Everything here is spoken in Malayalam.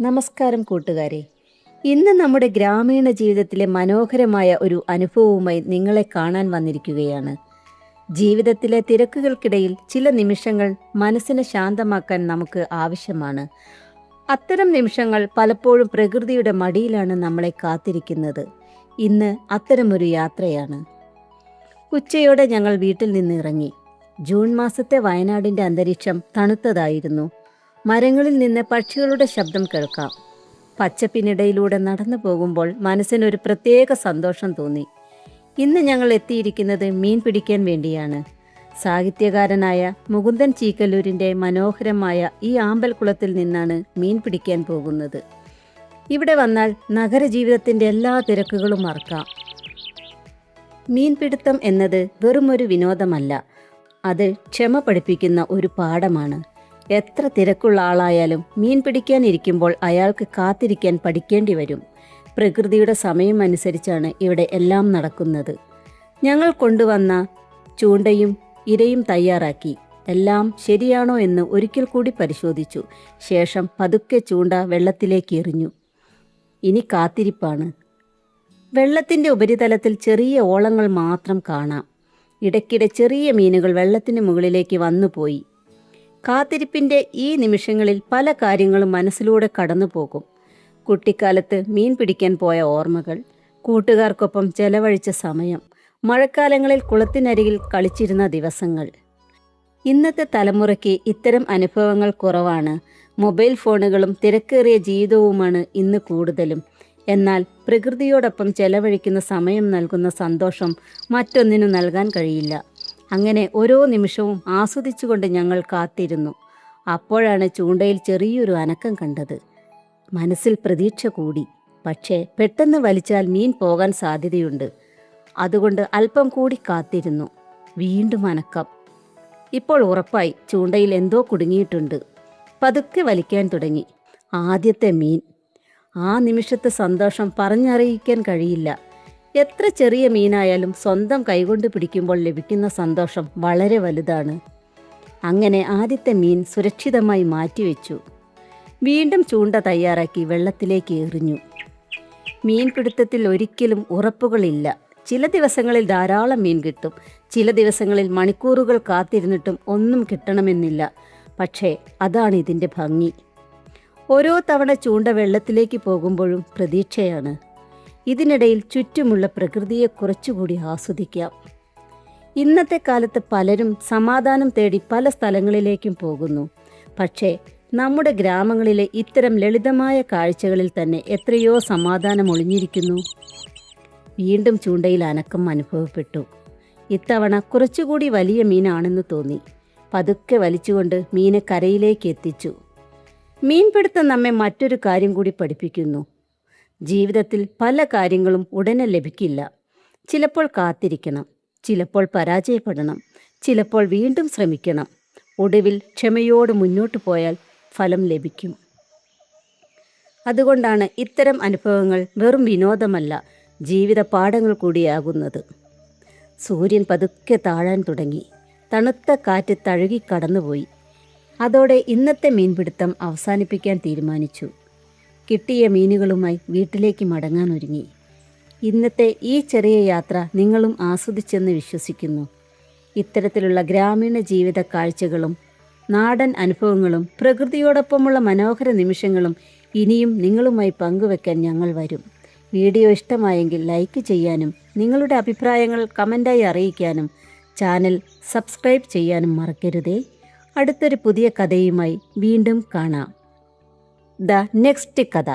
നമസ്കാരം കൂട്ടുകാരെ. ഇന്ന് നമ്മുടെ ഗ്രാമീണ ജീവിതത്തിലെ മനോഹരമായ ഒരു അനുഭവവുമായി നിങ്ങളെ കാണാൻ വന്നിരിക്കുകയാണ്. ജീവിതത്തിലെ തിരക്കുകൾക്കിടയിൽ ചില നിമിഷങ്ങൾ മനസ്സിനെ ശാന്തമാക്കാൻ നമുക്ക് ആവശ്യമാണ്. അത്തരം നിമിഷങ്ങൾ പലപ്പോഴും പ്രകൃതിയുടെ മടിയിലാണ് നമ്മളെ കാത്തിരിക്കുന്നത്. ഇന്ന് അത്തരമൊരു യാത്രയാണ്. ഉച്ചയോടെ ഞങ്ങൾ വീട്ടിൽ നിന്ന് ഇറങ്ങി. ജൂൺ മാസത്തെ വയനാടിൻ്റെ അന്തരീക്ഷം തണുത്തതായിരുന്നു. മരങ്ങളിൽ നിന്ന് പക്ഷികളുടെ ശബ്ദം കേൾക്കാം. പച്ചപ്പിനിടയിലൂടെ നടന്നു പോകുമ്പോൾ മനസ്സിനൊരു പ്രത്യേക സന്തോഷം തോന്നി. ഇന്ന് ഞങ്ങൾ എത്തിയിരിക്കുന്നത് മീൻ പിടിക്കാൻ വേണ്ടിയാണ്. സാഹിത്യകാരനായ മുകുന്ദൻ ചീക്കല്ലൂരിൻ്റെ മനോഹരമായ ഈ ആമ്പൽക്കുളത്തിൽ നിന്നാണ് മീൻ പിടിക്കാൻ പോകുന്നത്. ഇവിടെ വന്നാൽ നഗരജീവിതത്തിൻ്റെ എല്ലാ തിരക്കുകളും മറക്കാം. മീൻപിടുത്തം എന്നത് വെറുമൊരു വിനോദമല്ല, അത് ക്ഷമ പഠിപ്പിക്കുന്ന ഒരു പാഠമാണ്. എത്ര തിരക്കുള്ള ആളായാലും മീൻ പിടിക്കാനിരിക്കുമ്പോൾ അയാൾക്ക് കാത്തിരിക്കാൻ പഠിക്കേണ്ടി വരും. പ്രകൃതിയുടെ സമയം അനുസരിച്ചാണ് ഇവിടെ എല്ലാം നടക്കുന്നത്. ഞങ്ങൾ കൊണ്ടുവന്ന ചൂണ്ടയും ഇരയും തയ്യാറാക്കി. എല്ലാം ശരിയാണോ എന്ന് ഒരിക്കൽ കൂടി പരിശോധിച്ചു. ശേഷം പതുക്കെ ചൂണ്ട വെള്ളത്തിലേക്ക് എറിഞ്ഞു. ഇനി കാത്തിരിപ്പാണ്. വെള്ളത്തിൻ്റെ ഉപരിതലത്തിൽ ചെറിയ ഓളങ്ങൾ മാത്രം കാണാം. ഇടയ്ക്കിടെ ചെറിയ മീനുകൾ വെള്ളത്തിന് മുകളിലേക്ക് വന്നുപോയി. കാത്തിരിപ്പിൻ്റെ ഈ നിമിഷങ്ങളിൽ പല കാര്യങ്ങളും മനസ്സിലൂടെ കടന്നു പോകും. കുട്ടിക്കാലത്ത് മീൻ പിടിക്കാൻ പോയ ഓർമ്മകൾ, കൂട്ടുകാർക്കൊപ്പം ചെലവഴിച്ച സമയം, മഴക്കാലങ്ങളിൽ കുളത്തിനരികിൽ കളിച്ചിരുന്ന ദിവസങ്ങൾ. ഇന്നത്തെ തലമുറയ്ക്ക് ഇത്തരം അനുഭവങ്ങൾ കുറവാണ്. മൊബൈൽ ഫോണുകളും തിരക്കേറിയ ജീവിതവുമാണ് ഇന്ന് കൂടുതലും. എന്നാൽ പ്രകൃതിയോടൊപ്പം ചെലവഴിക്കുന്ന സമയം നൽകുന്ന സന്തോഷം മറ്റൊന്നിനും നൽകാൻ കഴിയില്ല. അങ്ങനെ ഓരോ നിമിഷവും ആസ്വദിച്ചുകൊണ്ട് ഞങ്ങൾ കാത്തിരുന്നു. അപ്പോഴാണ് ചൂണ്ടയിൽ ചെറിയൊരു അനക്കം കണ്ടത്. മനസ്സിൽ പ്രതീക്ഷ കൂടി. പക്ഷേ പെട്ടെന്ന് വലിച്ചാൽ മീൻ പോകാൻ സാധ്യതയുണ്ട്. അതുകൊണ്ട് അല്പം കൂടി കാത്തിരുന്നു. വീണ്ടും അനക്കം. ഇപ്പോൾ ഉറപ്പായി ചൂണ്ടയിൽ എന്തോ കുടുങ്ങിയിട്ടുണ്ട്. പതുക്കെ വലിക്കാൻ തുടങ്ങി. ആദ്യത്തെ മീൻ. ആ നിമിഷത്തെ സന്തോഷം പറഞ്ഞറിയിക്കാൻ കഴിയില്ല. എത്ര ചെറിയ മീനായാലും സ്വന്തം കൈകൊണ്ട് പിടിക്കുമ്പോൾ ലഭിക്കുന്ന സന്തോഷം വളരെ വലുതാണ്. അങ്ങനെ ആദ്യത്തെ മീൻ സുരക്ഷിതമായി മാറ്റിവെച്ചു. വീണ്ടും ചൂണ്ട തയ്യാറാക്കി വെള്ളത്തിലേക്ക് എറിഞ്ഞു. മീൻപിടുത്തത്തിൽ ഒരിക്കലും ഉറപ്പുകളില്ല. ചില ദിവസങ്ങളിൽ ധാരാളം മീൻ കിട്ടും. ചില ദിവസങ്ങളിൽ മണിക്കൂറുകൾ കാത്തിരുന്നിട്ടും ഒന്നും കിട്ടണമെന്നില്ല. പക്ഷേ അതാണ് ഇതിൻ്റെ ഭംഗി. ഓരോ തവണ ചൂണ്ട വെള്ളത്തിലേക്ക് പോകുമ്പോഴും പ്രതീക്ഷയാണ്. ഇതിനിടയിൽ ചുറ്റുമുള്ള പ്രകൃതിയെ കുറച്ചുകൂടി ആസ്വദിക്കാം. ഇന്നത്തെ കാലത്ത് പലരും സമാധാനം തേടി പല സ്ഥലങ്ങളിലേക്കും പോകുന്നു. പക്ഷേ നമ്മുടെ ഗ്രാമങ്ങളിലെ ഇത്തരം ലളിതമായ കാഴ്ചകളിൽ തന്നെ എത്രയോ സമാധാനം ഒളിഞ്ഞിരിക്കുന്നു. വീണ്ടും ചൂണ്ടയിൽ അനക്കം അനുഭവപ്പെട്ടു. ഇത്തവണ കുറച്ചുകൂടി വലിയ മീനാണെന്ന് തോന്നി. പതുക്കെ വലിച്ചുകൊണ്ട് മീനെ കരയിലേക്ക് എത്തിച്ചു. മീൻപിടുത്തം നമ്മെ മറ്റൊരു കാര്യം കൂടി പഠിപ്പിക്കുന്നു. ജീവിതത്തിൽ പല കാര്യങ്ങളും ഉടനെ ലഭിക്കില്ല. ചിലപ്പോൾ കാത്തിരിക്കണം, ചിലപ്പോൾ പരാജയപ്പെടണം, ചിലപ്പോൾ വീണ്ടും ശ്രമിക്കണം. ഒടുവിൽ ക്ഷമയോട് മുന്നോട്ട് പോയാൽ ഫലം ലഭിക്കും. അതുകൊണ്ടാണ് ഇത്തരം അനുഭവങ്ങൾ വെറും വിനോദമല്ല, ജീവിത പാഠങ്ങൾ കൂടിയാകുന്നത്. സൂര്യൻ പതുക്കെ താഴാൻ തുടങ്ങി. തണുത്ത കാറ്റ് തഴുകി കടന്നുപോയി. അതോടെ ഇന്നത്തെ മീൻപിടുത്തം അവസാനിപ്പിക്കാൻ തീരുമാനിച്ചു. കിട്ടിയ മീനുകളുമായി വീട്ടിലേക്ക് മടങ്ങാനൊരുങ്ങി. ഇന്നത്തെ ഈ ചെറിയ യാത്ര നിങ്ങളും ആസ്വദിച്ചെന്ന് വിശ്വസിക്കുന്നു. ഇത്തരത്തിലുള്ള ഗ്രാമീണ ജീവിത കാഴ്ചകളും നാടൻ അനുഭവങ്ങളും പ്രകൃതിയോടൊപ്പമുള്ള മനോഹര നിമിഷങ്ങളും ഇനിയും നിങ്ങളുമായി പങ്കുവെക്കാൻ ഞങ്ങൾ വരും. വീഡിയോ ഇഷ്ടമായെങ്കിൽ ലൈക്ക് ചെയ്യാനും നിങ്ങളുടെ അഭിപ്രായങ്ങൾ കമൻ്റായി അറിയിക്കാനും ചാനൽ സബ്സ്ക്രൈബ് ചെയ്യാനും മറക്കരുതേ. അടുത്തൊരു പുതിയ കഥയുമായി വീണ്ടും കാണാം. ദ നെക്സ്റ്റ് കഥ.